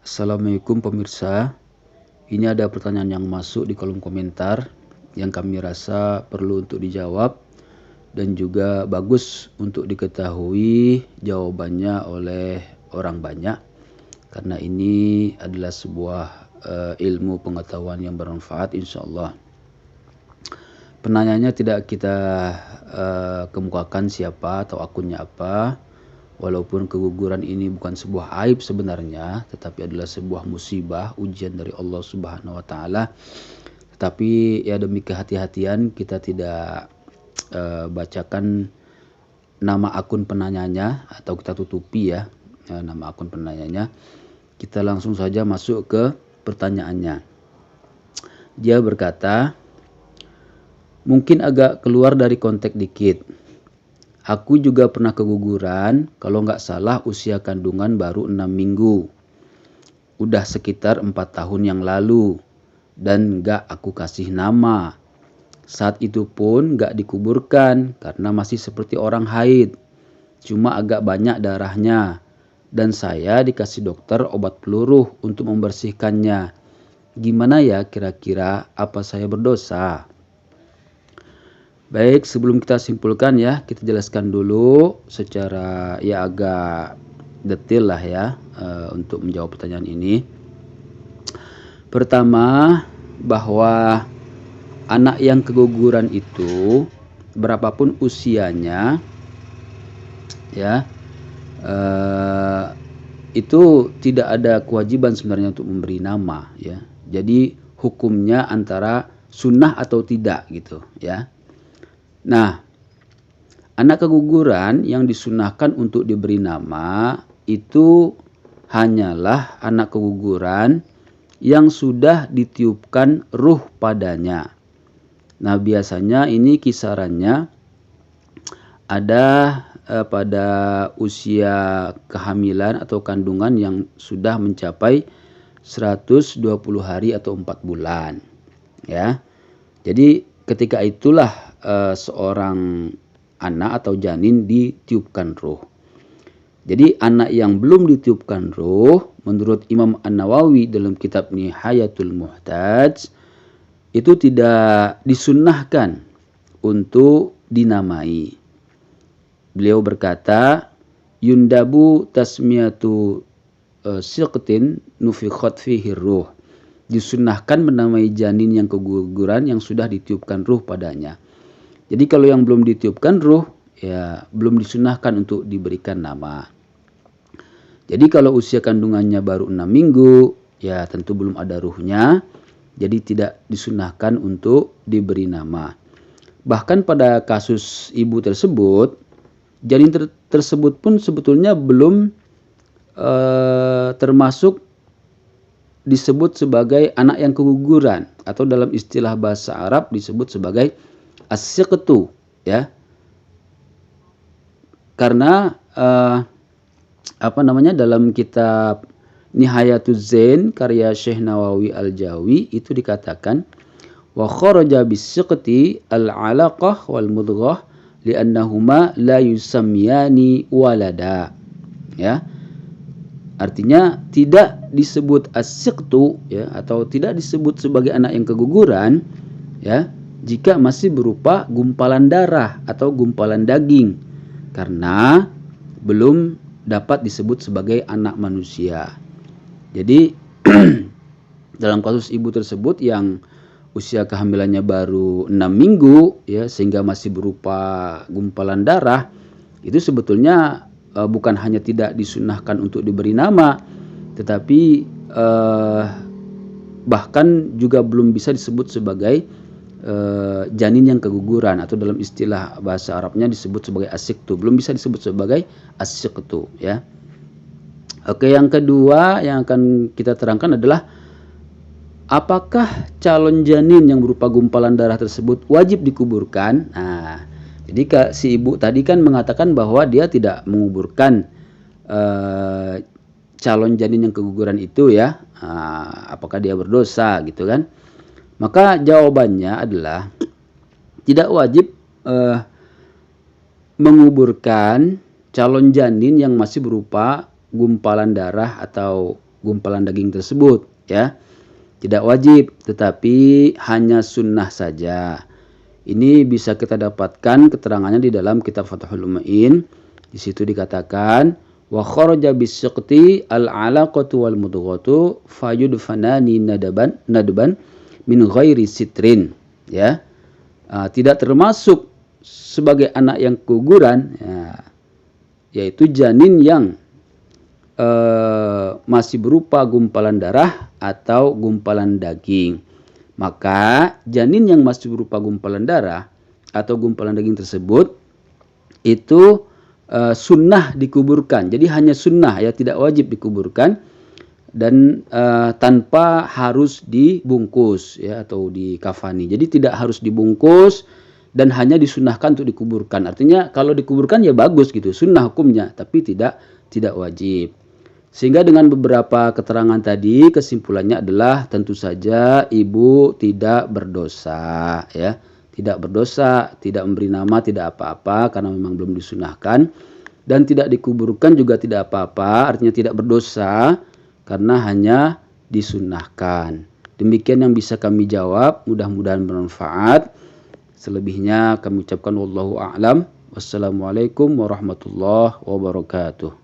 Assalamualaikum pemirsa. Ini ada pertanyaan yang masuk di kolom komentar yang kami rasa perlu untuk dijawab dan juga bagus untuk diketahui jawabannya oleh orang banyak, karena ini adalah sebuah ilmu pengetahuan yang bermanfaat insyaallah. Penanyanya tidak kita kemukakan siapa atau akunnya apa. Walaupun keguguran ini bukan sebuah aib sebenarnya, tetapi adalah sebuah musibah, ujian dari Allah Subhanahu wa taala. Tetapi ya demi kehati-hatian kita tidak bacakan nama akun penanyanya, atau kita tutupi ya nama akun penanyanya. Kita langsung saja masuk ke pertanyaannya. Dia berkata, mungkin agak keluar dari konteks dikit. Aku juga pernah keguguran, kalau nggak salah usia kandungan baru 6 minggu. Udah sekitar 4 tahun yang lalu. Dan nggak aku kasih nama. Saat itu pun nggak dikuburkan karena masih seperti orang haid. Cuma agak banyak darahnya. Dan saya dikasih dokter obat peluruh untuk membersihkannya. Gimana ya kira-kira, apa saya berdosa? Baik, sebelum kita simpulkan ya, kita jelaskan dulu secara ya agak detail lah ya untuk menjawab pertanyaan ini. Pertama, bahwa anak yang keguguran itu berapapun usianya ya itu tidak ada kewajiban sebenarnya untuk memberi nama ya. Jadi hukumnya antara sunnah atau tidak gitu ya. Nah, anak keguguran yang disunahkan untuk diberi nama itu hanyalah anak keguguran yang sudah ditiupkan ruh padanya. Nah, biasanya ini kisarannya ada pada usia kehamilan atau kandungan yang sudah mencapai 120 hari atau 4 bulan. Ya. Jadi ketika itulah seorang anak atau janin ditiupkan ruh. Jadi anak yang belum ditiupkan ruh, menurut Imam An-Nawawi dalam kitab Nihayatul Muhtaj, itu tidak disunnahkan untuk dinamai. Beliau berkata, yundabu tasmiyatu siqtin nufikhat fihi ruh. Disunnahkan menamai janin yang keguguran yang sudah ditiupkan ruh padanya. Jadi kalau yang belum ditiupkan ruh, ya belum disunahkan untuk diberikan nama. Jadi kalau usia kandungannya baru 6 minggu, ya tentu belum ada ruhnya, jadi tidak disunahkan untuk diberi nama. Bahkan pada kasus ibu tersebut, janin tersebut pun sebetulnya belum termasuk disebut sebagai anak yang keguguran, atau dalam istilah bahasa Arab disebut sebagai as-siqtu ya. Karena dalam kitab Nihayatuz Zain karya Syekh Nawawi Al-Jawi itu dikatakan wa kharaja bis-siqti al-alaqah wal mudghah li'annahuma la yusammiyani walada. Ya. Artinya tidak disebut as-siqtu ya, atau tidak disebut sebagai anak yang keguguran ya, jika masih berupa gumpalan darah atau gumpalan daging, karena belum dapat disebut sebagai anak manusia. Jadi dalam kasus ibu tersebut yang usia kehamilannya baru 6 minggu ya, sehingga masih berupa gumpalan darah, itu sebetulnya bukan hanya tidak disunahkan untuk diberi nama, tetapi bahkan juga belum bisa disebut sebagai janin yang keguguran, atau dalam istilah bahasa Arabnya disebut sebagai as-siqtu, belum bisa disebut sebagai as-siqtu ya. Oke, yang kedua yang akan kita terangkan adalah apakah calon janin yang berupa gumpalan darah tersebut wajib dikuburkan? Nah, jadi si ibu tadi kan mengatakan bahwa dia tidak menguburkan calon janin yang keguguran itu ya. Apakah dia berdosa gitu kan? Maka jawabannya adalah tidak wajib menguburkan calon janin yang masih berupa gumpalan darah atau gumpalan daging tersebut, ya. Tidak wajib, tetapi hanya sunnah saja. Ini bisa kita dapatkan keterangannya di dalam kitab Fathul Mu'in. Di situ dikatakan wa kharaja bisyaqti al-alaqatu wal mudghatu fayudfanani nadban min ghairi sitrin, ya. Tidak termasuk sebagai anak yang keguguran, ya, yaitu janin yang masih berupa gumpalan darah atau gumpalan daging. Maka janin yang masih berupa gumpalan darah atau gumpalan daging tersebut itu sunnah dikuburkan. Jadi hanya sunnah, ya, tidak wajib dikuburkan, dan tanpa harus dibungkus, ya, atau dikafani. Jadi tidak harus dibungkus dan hanya disunahkan untuk dikuburkan. Artinya kalau dikuburkan ya bagus gitu, sunnah hukumnya, tapi tidak wajib. Sehingga dengan beberapa keterangan tadi, kesimpulannya adalah tentu saja ibu tidak berdosa, ya. Tidak berdosa, tidak memberi nama, tidak apa-apa karena memang belum disunahkan, dan tidak dikuburkan juga tidak apa-apa, artinya tidak berdosa karena hanya disunahkan. Demikian yang bisa kami jawab, mudah-mudahan bermanfaat. Selebihnya kami ucapkan wallahu a'lam. Wassalamualaikum warahmatullahi wabarakatuh.